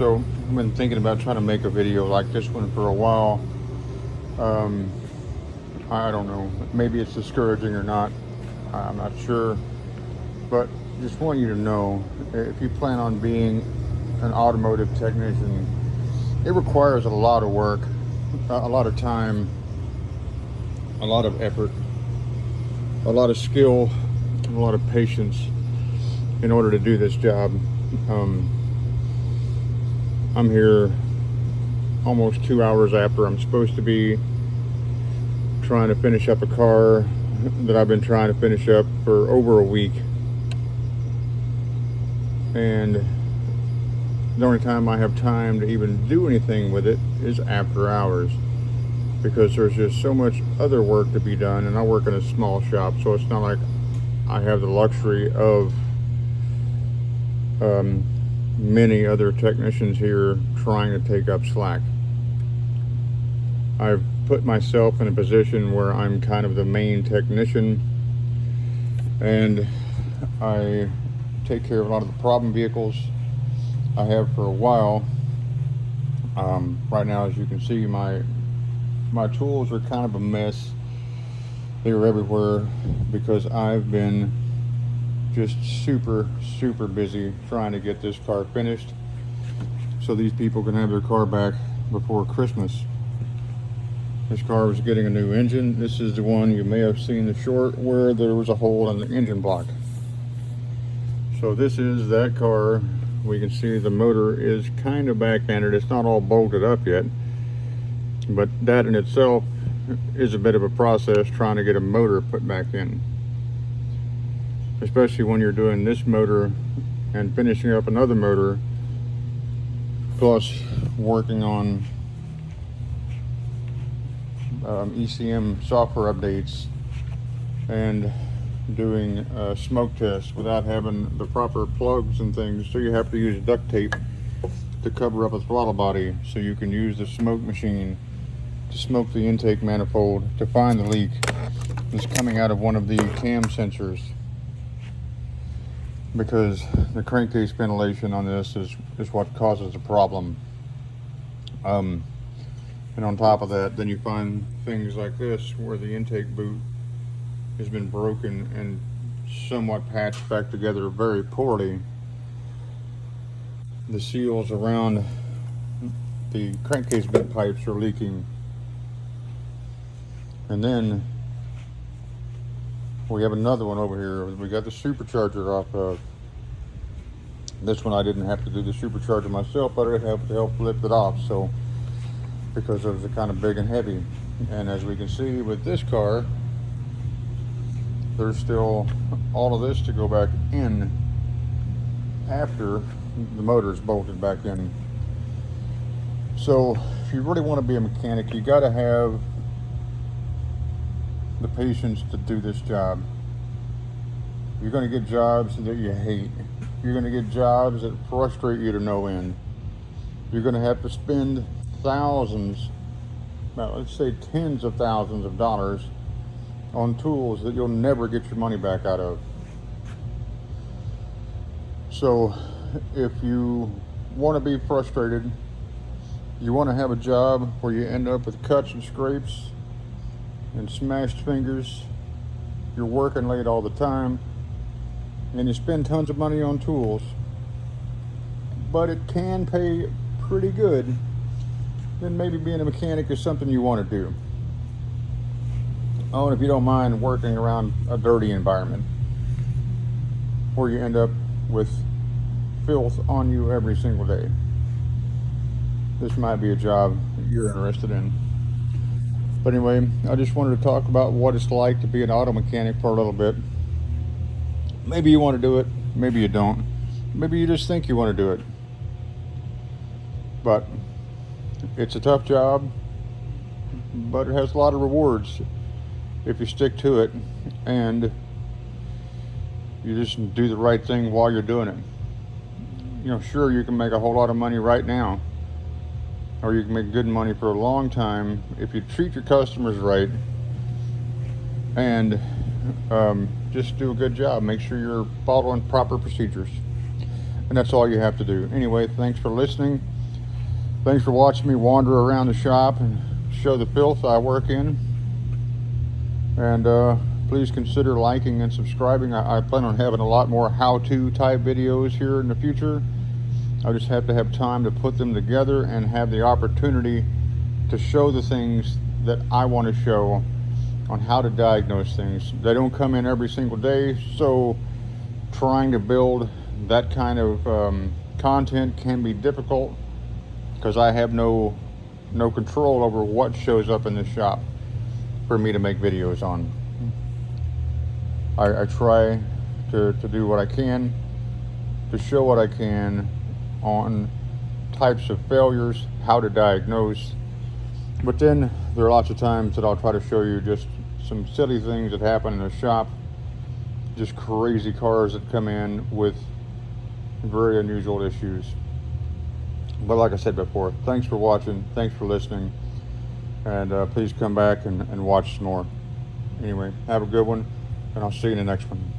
So I've been thinking about trying to make a video like this one for a while. I don't know, maybe it's discouraging or not, I'm not sure, but just want you to know, if you plan on being an automotive technician, it requires a lot of work, a lot of time, a lot of effort, a lot of skill, and a lot of patience in order to do this job. I'm here almost 2 hours after I'm supposed to be, trying to finish up a car that I've been trying to finish up for over a week. And the only time I have time to even do anything with it is after hours, because there's just so much other work to be done, and I work in a small shop, so it's not like I have the luxury of many other technicians here trying to take up slack. I've put myself in a position where I'm kind of the main technician, and I take care of a lot of the problem vehicles. I have for a while. Right now, as you can see, my tools are kind of a mess. They were everywhere because I've been just super busy trying to get this car finished so these people can have their car back before Christmas. This car was getting a new engine. This is the one you may have seen the short where there was a hole in the engine block. So this is that car. We can see the motor is kind of back-ended. It's not all bolted up yet, but that in itself is a bit of a process, trying to get a motor put back in, especially when you're doing this motor and finishing up another motor, plus working on ECM software updates and doing smoke tests without having the proper plugs and things. So you have to use duct tape to cover up a throttle body so you can use the smoke machine to smoke the intake manifold to find the leak that's coming out of one of the cam sensors, because the crankcase ventilation on this is what causes the problem. And on top of that, then you find things like this where the intake boot has been broken and somewhat patched back together very poorly. The seals around the crankcase vent pipes are leaking. And then we have another one over here. We got the supercharger off of. This one I didn't have to do the supercharger myself, but it helped to help lift it off, so because it was kind of big and heavy. And as we can see with this car, there's still all of this to go back in after the motor's bolted back in. So if you really want to be a mechanic, you got to have the patience to do this job. You're going to get jobs that you hate. You're going to get jobs that frustrate you to no end. You're going to have to spend thousands, well, let's say tens of thousands of dollars on tools that you'll never get your money back out of. So if you want to be frustrated, you want to have a job where you end up with cuts and scrapes and smashed fingers, you're working late all the time, and you spend tons of money on tools, but it can pay pretty good, then maybe being a mechanic is something you want to do. Oh, and if you don't mind working around a dirty environment where you end up with filth on you every single day, this might be a job you're interested in. But anyway, I just wanted to talk about what it's like to be an auto mechanic for a little bit. Maybe you want to do it, maybe you don't. Maybe you just think you want to do it. But it's a tough job, but it has a lot of rewards if you stick to it and you just do the right thing while you're doing it. You know, sure, you can make a whole lot of money right now, or you can make good money for a long time if you treat your customers right and just do a good job. Make sure you're following proper procedures. And that's all you have to do. Anyway, thanks for listening. Thanks for watching me wander around the shop and show the filth I work in. And please consider liking and subscribing. I plan on having a lot more how-to type videos here in the future. I just have to have time to put them together and have the opportunity to show the things that I want to show on how to diagnose things. They don't come in every single day, so trying to build that kind of content can be difficult because I have no control over what shows up in the shop for me to make videos on. I try to do what I can, to show what I can on types of failures, how to diagnose. But then there are lots of times that I'll try to show you just some silly things that happen in the shop, just crazy cars that come in with very unusual issues. But like I said before, thanks for watching, thanks for listening, and please come back and watch some more. Anyway, have a good one, and I'll see you in the next one.